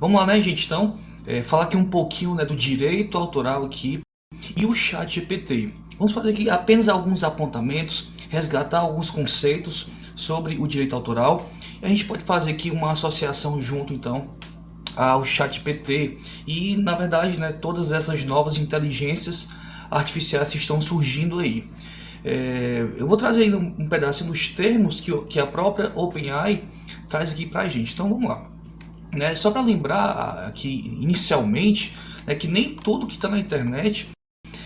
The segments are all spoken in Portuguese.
Vamos lá, né, gente? Então, falar aqui um pouquinho, né, do direito autoral aqui e o ChatGPT. Vamos fazer aqui apenas alguns apontamentos, resgatar alguns conceitos sobre o direito autoral. E a gente pode fazer aqui uma associação junto, então, ao ChatGPT e, na verdade, né, todas essas novas inteligências artificiais que estão surgindo aí. Eu vou trazer ainda um pedacinho dos termos que a própria OpenAI traz aqui para a gente. Então, vamos lá. Só para lembrar aqui inicialmente, que nem tudo que está na internet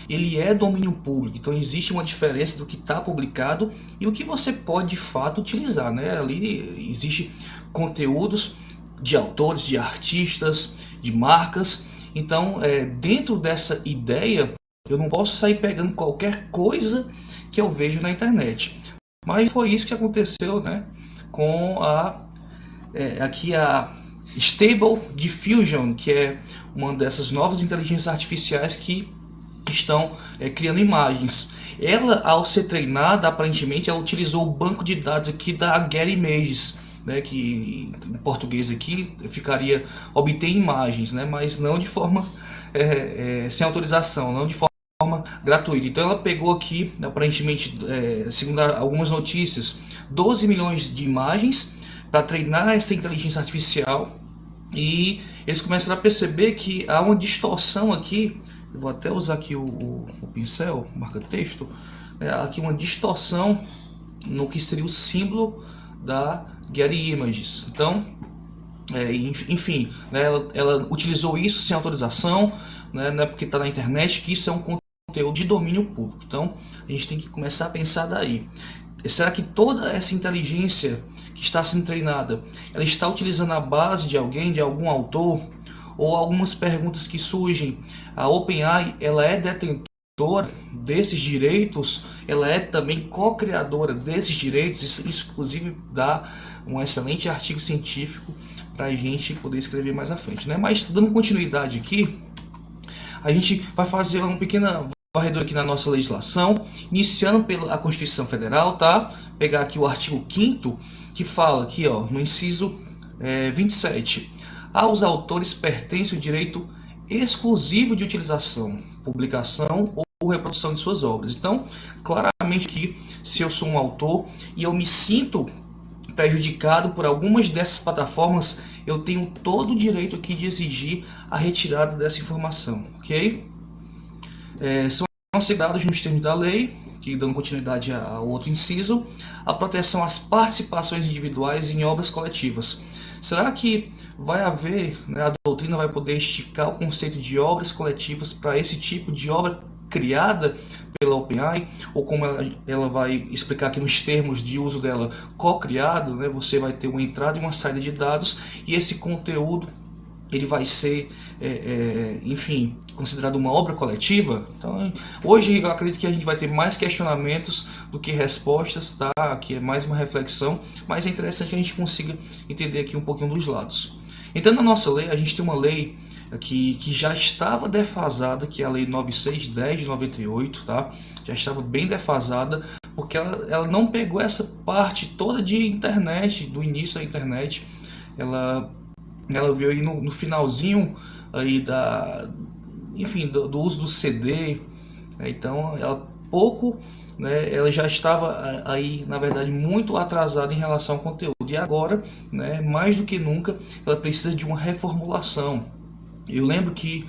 ele é domínio público. Então existe uma diferença do que está publicado e o que você pode de fato utilizar, né? Ali existe conteúdos de autores, de artistas, de marcas. Então, dentro dessa ideia, eu não posso sair pegando qualquer coisa que eu vejo na internet. Mas foi isso que aconteceu, né, com aqui a Stable Diffusion, que é uma dessas novas inteligências artificiais que estão criando imagens. Ela, ao ser treinada, aparentemente, ela utilizou o banco de dados aqui da Getty Images, né, que em português aqui ficaria obter imagens, né, mas não de forma sem autorização, não de forma gratuita. Então ela pegou aqui, aparentemente, segundo algumas notícias, 12 milhões de imagens para treinar essa inteligência artificial. E eles começaram a perceber que há uma distorção aqui. Eu vou até usar aqui o pincel, marca-texto. Aqui uma distorção no que seria o símbolo da Getty Images. Então, enfim, né, ela utilizou isso sem autorização, né, não é porque está na internet que isso é um conteúdo de domínio público. Então, a gente tem que começar a pensar daí. Será que toda essa inteligência que está sendo treinada, ela está utilizando a base de alguém, de algum autor, ou algumas perguntas que surgem? A OpenAI, ela é detentora desses direitos, ela é também co-criadora desses direitos. Isso inclusive dá um excelente artigo científico para a gente poder escrever mais à frente, né? Mas dando continuidade aqui, a gente vai fazer uma pequena varredura aqui na nossa legislação, iniciando pela Constituição Federal, tá? Pegar aqui o artigo 5º, que fala aqui, ó, no inciso 27, aos autores pertence o direito exclusivo de utilização, publicação ou reprodução de suas obras. Então, claramente que se eu sou um autor e eu me sinto prejudicado por algumas dessas plataformas, eu tenho todo o direito aqui de exigir a retirada dessa informação, ok? São assegurados nos termos da lei, que dando continuidade ao outro inciso, a proteção às participações individuais em obras coletivas. Será que vai haver, né, a doutrina vai poder esticar o conceito de obras coletivas para esse tipo de obra criada pela OpenAI? Ou como ela vai explicar aqui nos termos de uso dela, co-criado, né, você vai ter uma entrada e uma saída de dados, e esse conteúdo ele vai ser, enfim, considerado uma obra coletiva? Então, hoje eu acredito que a gente vai ter mais questionamentos do que respostas, tá? Aqui é mais uma reflexão, mas é interessante que a gente consiga entender aqui um pouquinho dos lados. Então, na nossa lei, a gente tem uma lei que já estava defasada, que é a Lei 9610 de 98, tá? Já estava bem defasada, porque ela não pegou essa parte toda de internet, do início da internet. Ela veio aí no finalzinho aí enfim, do uso do CD. Então ela pouco, né, ela já estava aí, na verdade, muito atrasada em relação ao conteúdo, e agora, né, mais do que nunca, ela precisa de uma reformulação. Eu lembro que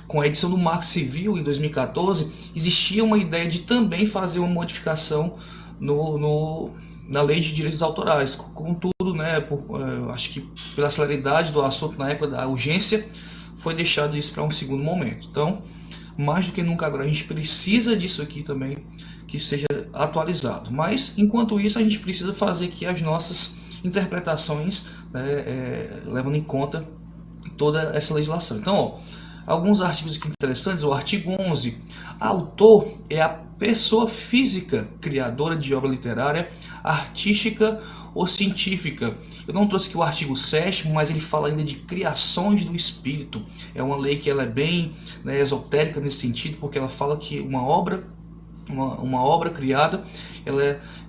com a edição do Marco Civil em 2014 existia uma ideia de também fazer uma modificação na lei de direitos autorais. Contudo, né, acho que pela celeridade do assunto na época da urgência, foi deixado isso para um segundo momento. Então, mais do que nunca agora, a gente precisa disso aqui também, que seja atualizado. Mas, enquanto isso, a gente precisa fazer aqui as nossas interpretações, né, levando em conta toda essa legislação. Então, ó, alguns artigos aqui interessantes. O artigo 11, autor é a pessoa física criadora de obra literária, artística ou científica. Eu não trouxe aqui o artigo 7º, mas ele fala ainda de criações do espírito. É uma lei que ela é bem, né, esotérica nesse sentido, porque ela fala que uma obra uma obra criada,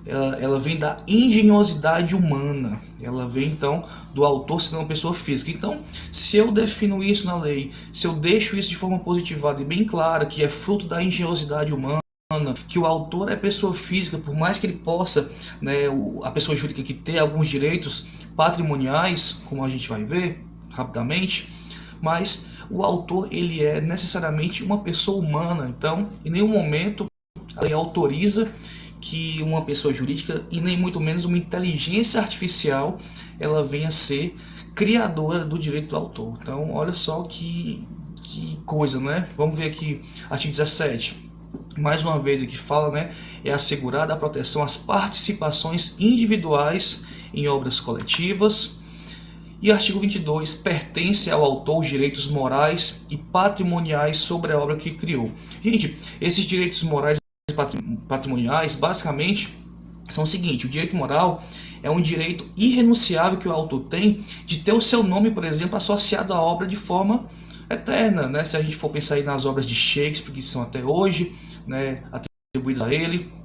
ela vem da engenhosidade humana, ela vem então do autor sendo uma pessoa física. Então, se eu defino isso na lei, se eu deixo isso de forma positivada e bem clara, que é fruto da engenhosidade humana, que o autor é pessoa física, por mais que ele possa, né, a pessoa jurídica que ter alguns direitos patrimoniais, como a gente vai ver rapidamente, mas o autor ele é necessariamente uma pessoa humana. Então, em nenhum momento a lei autoriza que uma pessoa jurídica e nem muito menos uma inteligência artificial ela venha a ser criadora do direito do autor. Então, olha só que coisa, né? Vamos ver aqui, artigo 17. Mais uma vez aqui fala, né, é assegurada a proteção às participações individuais em obras coletivas. E artigo 22, pertence ao autor os direitos morais e patrimoniais sobre a obra que criou. Gente, esses direitos morais e patrimoniais, basicamente, são o seguinte: o direito moral é um direito irrenunciável que o autor tem de ter o seu nome, por exemplo, associado à obra de forma eterna, né? Se a gente for pensar aí nas obras de Shakespeare, que são até hoje, né, atribuídas a ele.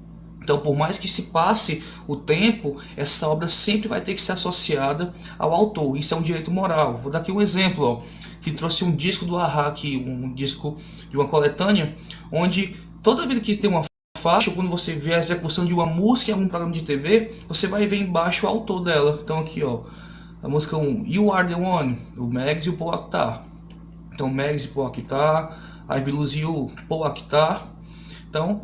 Então, por mais que se passe o tempo, essa obra sempre vai ter que ser associada ao autor. Isso é um direito moral. Vou dar aqui um exemplo, ó, que trouxe um disco do Ahá, aqui, um disco de uma coletânea, onde toda vez que tem uma faixa, quando você vê a execução de uma música em algum programa de TV, você vai ver embaixo o autor dela. Então aqui, ó, a música 1, You Are The One, o Megs e o Paul Akhtar. Então, Megs e Paul Akhtar, I Blues You, Paul Akhtar. Então,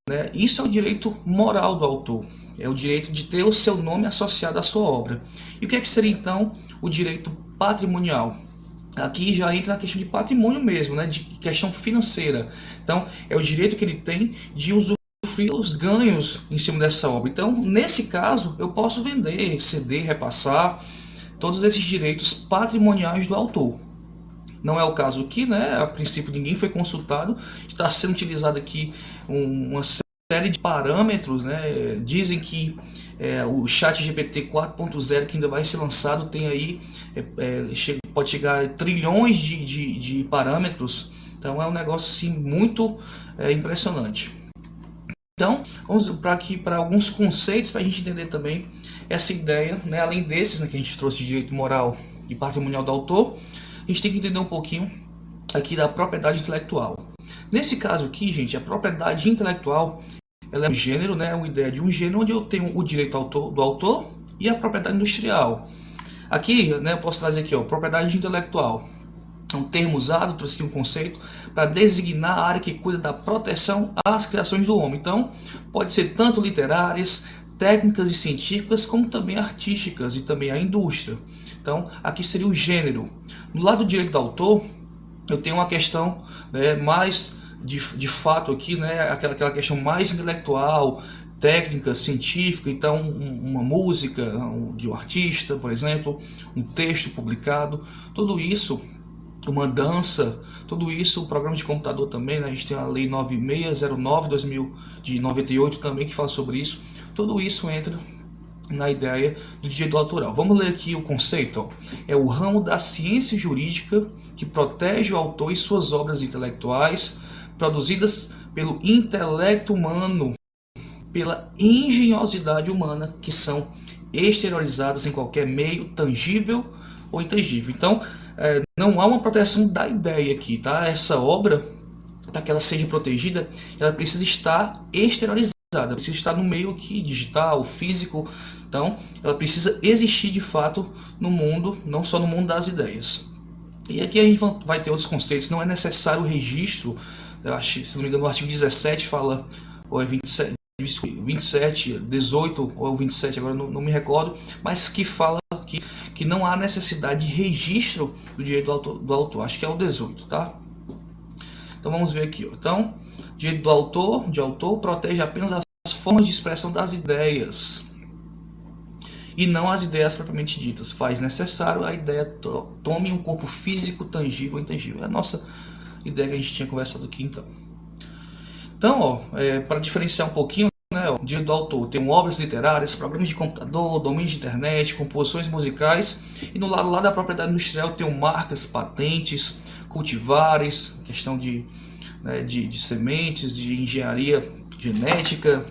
né, isso é o direito moral do autor, é o direito de ter o seu nome associado à sua obra. E o que é que seria então o direito patrimonial? Aqui já entra na questão de patrimônio mesmo, né, de questão financeira. Então, é o direito que ele tem de usufruir os ganhos em cima dessa obra. Então, nesse caso, eu posso vender, ceder, repassar todos esses direitos patrimoniais do autor. Não é o caso aqui, né? A princípio ninguém foi consultado. Está sendo utilizado aqui uma série de parâmetros, né? Dizem que o ChatGPT 4.0 que ainda vai ser lançado tem aí pode chegar a trilhões de parâmetros. Então é um negócio assim, muito impressionante. Então vamos para alguns conceitos para a gente entender também essa ideia, né? Além desses, né, que a gente trouxe de direito moral e patrimonial do autor, a gente tem que entender um pouquinho aqui da propriedade intelectual. Nesse caso aqui, gente, a propriedade intelectual ela é um gênero, né? Uma ideia de um gênero onde eu tenho o direito do autor e a propriedade industrial. Aqui, né, eu posso trazer aqui, ó, propriedade intelectual. É um termo usado, trouxe aqui um conceito, para designar a área que cuida da proteção às criações do homem. Então, pode ser tanto literárias, técnicas e científicas, como também artísticas e também a indústria. Então, aqui seria o gênero. No lado do direito do autor, eu tenho uma questão, né, mais de fato aqui, né, aquela questão mais intelectual, técnica, científica. Então, uma música de um artista, por exemplo, um texto publicado, tudo isso, uma dança, tudo isso, o programa de computador também, né, a gente tem a Lei 9609/2000 de 98 também que fala sobre isso. Tudo isso entra na ideia do direito autoral. Vamos ler aqui o conceito, ó. É o ramo da ciência jurídica que protege o autor e suas obras intelectuais produzidas pelo intelecto humano, pela engenhosidade humana, que são exteriorizadas em qualquer meio tangível ou intangível. Então, não há uma proteção da ideia aqui, tá? Essa obra, para que ela seja protegida, ela precisa estar exteriorizada, precisa estar no meio aqui digital, físico. Então, ela precisa existir de fato no mundo, não só no mundo das ideias. E aqui a gente vai ter outros conceitos. Não é necessário o registro. Eu acho, se não me engano, no artigo 17 fala, ou é 27, 18 ou 27, agora não me recordo, mas que fala que não há necessidade de registro do direito do autor. Acho que é o 18, tá? Então vamos ver aqui, ó. Então, direito do autor, de autor, protege apenas as formas de expressão das ideias e não as ideias propriamente ditas. Faz necessário a ideia tome um corpo físico, tangível ou intangível. É a nossa ideia que a gente tinha conversado aqui, então. Então, ó, para diferenciar um pouquinho, né, ó, direito do autor tem obras literárias, programas de computador, domínio de internet, composições musicais, e no lado lá da propriedade industrial tem marcas, patentes, cultivares, questão de sementes, de engenharia genética,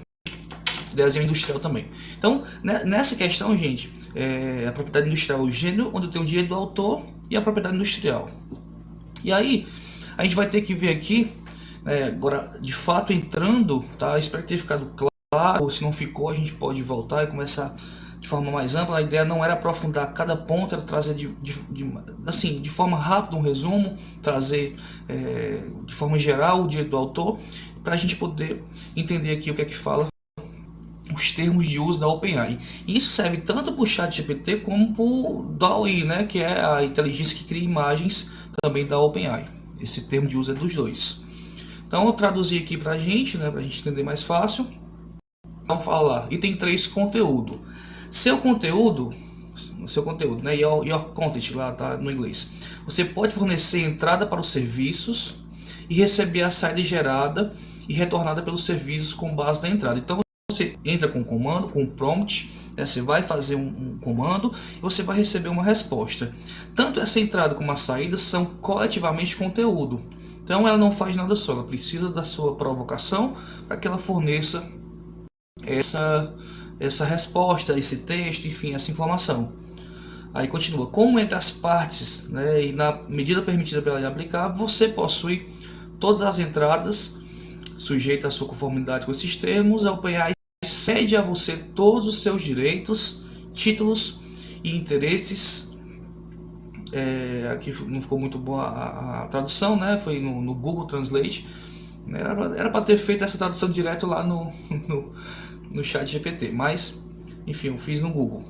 desenho industrial também. Então, nessa questão, gente, a propriedade industrial é o gênero onde tem o direito do autor e a propriedade industrial. E aí, a gente vai ter que ver aqui, agora, de fato, entrando, tá? Espero ter ficado claro, ou se não ficou, a gente pode voltar e começar de forma mais ampla. A ideia não era aprofundar cada ponto, era trazer de forma rápida um resumo, trazer de forma geral o direito do autor, para a gente poder entender aqui o que é que fala os termos de uso da OpenAI. Isso serve tanto para o ChatGPT como para o DALL-E, né, que é a inteligência que cria imagens também da OpenAI. Esse termo de uso é dos dois. Então eu traduzi aqui para a gente, né, para a gente entender mais fácil. Vamos falar, item 3, conteúdo. Seu conteúdo, né, your content lá tá no inglês. Você pode fornecer entrada para os serviços e receber a saída gerada e retornada pelos serviços com base na entrada. Então você entra com um comando, com um prompt, você vai fazer um comando e você vai receber uma resposta. Tanto essa entrada como a saída são coletivamente conteúdo. Então ela não faz nada só, ela precisa da sua provocação para que ela forneça essa resposta, esse texto, enfim, essa informação. Aí continua, como entre as partes, né, e na medida permitida pela lei aplicar, você possui todas as entradas sujeitas à sua conformidade com esses termos. A OpenAI cede a você todos os seus direitos, títulos e interesses. Aqui não ficou muito boa a tradução, né? Foi no Google Translate. Era para ter feito essa tradução direto lá no ChatGPT, mas enfim, eu fiz no Google.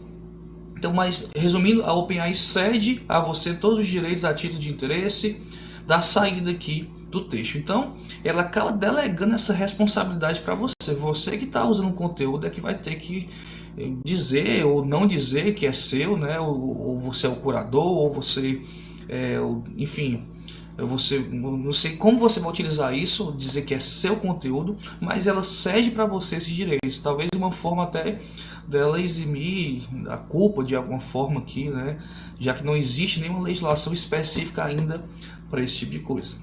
Então, mas resumindo, a OpenAI cede a você todos os direitos a título de interesse da saída aqui do texto. Então, ela acaba delegando essa responsabilidade para você. Você que está usando o conteúdo é que vai ter que dizer ou não dizer que é seu, né? Ou você é o curador, ou você enfim, você, não sei como você vai utilizar isso, dizer que é seu conteúdo, mas ela cede para você esses direitos. Talvez uma forma até dela eximir a culpa de alguma forma aqui, né? Já que não existe nenhuma legislação específica ainda para esse tipo de coisa.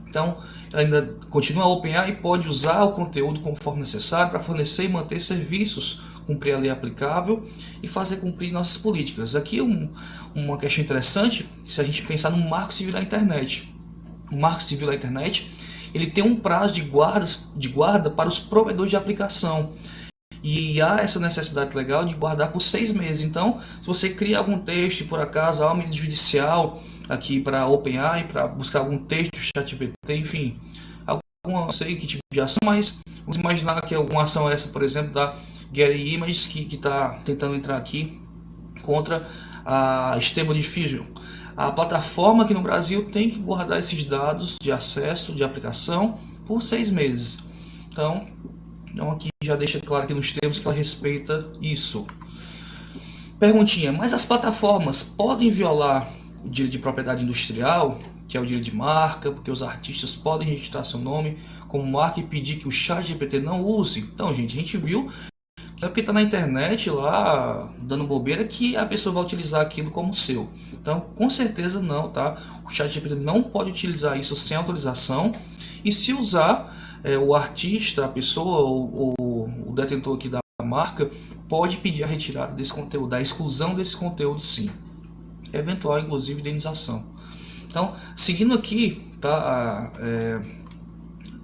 Então, ela ainda continua a OpenAI e pode usar o conteúdo conforme necessário para fornecer e manter serviços, cumprir a lei aplicável e fazer cumprir nossas políticas. Aqui uma questão interessante, se a gente pensar no Marco Civil da Internet. O Marco Civil da Internet, ele tem um prazo de guarda para os provedores de aplicação. E há essa necessidade legal de guardar por 6 meses. Então, se você cria algum texto e por acaso há uma medida judicial aqui para a OpenAI, para buscar algum texto, ChatGPT, enfim, não sei que tipo de ação, mas vamos imaginar que alguma ação essa, por exemplo, da Getty Images, que está tentando entrar aqui contra a Stable Diffusion. A plataforma aqui no Brasil tem que guardar esses dados de acesso, de aplicação, por 6 meses. Então aqui já deixa claro aqui nos termos que ela respeita isso. Perguntinha, mas as plataformas podem violar o direito de propriedade industrial, que é o direito de marca, porque os artistas podem registrar seu nome como marca e pedir que o ChatGPT não use? Então, gente, a gente viu que é porque está na internet lá, dando bobeira, que a pessoa vai utilizar aquilo como seu. Então, com certeza não, tá? O ChatGPT não pode utilizar isso sem autorização, e se usar, o artista, a pessoa ou o detentor aqui da marca pode pedir a retirada desse conteúdo, a exclusão desse conteúdo, sim. Eventual, inclusive, indenização. Então, seguindo aqui, tá,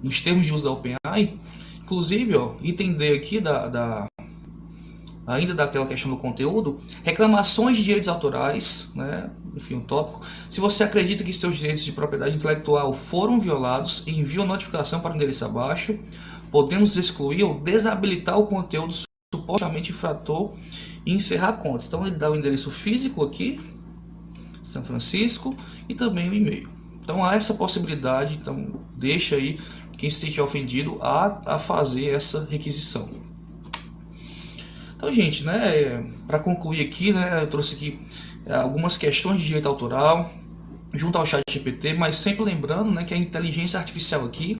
nos termos de uso da OpenAI, inclusive, item D aqui ainda daquela questão do conteúdo, reclamações de direitos autorais, né? Enfim, um tópico. Se você acredita que seus direitos de propriedade intelectual foram violados, envie uma notificação para o endereço abaixo. Podemos excluir ou desabilitar o conteúdo supostamente infrator e encerrar a conta. Então ele dá o endereço físico aqui, São Francisco, e também o e-mail. Então há essa possibilidade, então deixa aí quem se sentir ofendido a fazer essa requisição. Então, gente, né, para concluir aqui, né, eu trouxe aqui algumas questões de direito autoral junto ao ChatGPT, mas sempre lembrando, né, que a inteligência artificial aqui,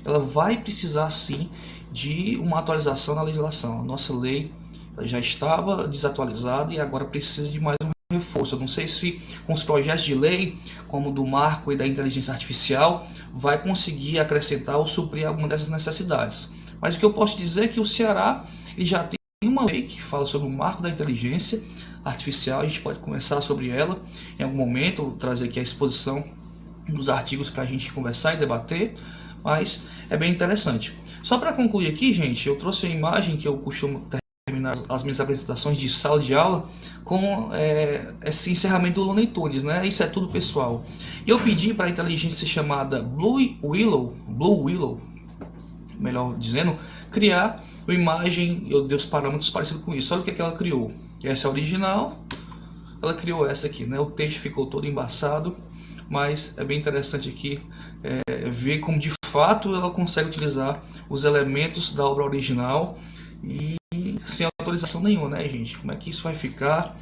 ela vai precisar sim de uma atualização na legislação. A nossa lei já estava desatualizada e agora precisa de mais um reforço. Eu não sei se com os projetos de lei, como o do marco e da inteligência artificial, vai conseguir acrescentar ou suprir alguma dessas necessidades. Mas o que eu posso dizer é que o Ceará ele já tem uma lei que fala sobre o marco da inteligência artificial. A gente pode conversar sobre ela em algum momento, trazer aqui a exposição dos artigos para a gente conversar e debater, mas é bem interessante. Só para concluir aqui, gente, eu trouxe uma imagem que eu costumo terminar as minhas apresentações de sala de aula com esse encerramento do Looney Tunes, né? Isso é tudo, pessoal. E eu pedi para a inteligência chamada Blue Willow, melhor dizendo, criar uma imagem, eu dei os parâmetros parecidos com isso. Olha o que ela criou. Essa é a original, ela criou essa aqui, né? O texto ficou todo embaçado, mas é bem interessante aqui ver como de fato ela consegue utilizar os elementos da obra original e sem autorização nenhuma, né, gente? Como é que isso vai ficar?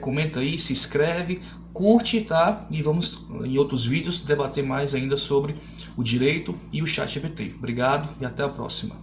Comenta aí, se inscreve, curte, tá? E vamos em outros vídeos debater mais ainda sobre o direito e o ChatGPT. Obrigado e até a próxima.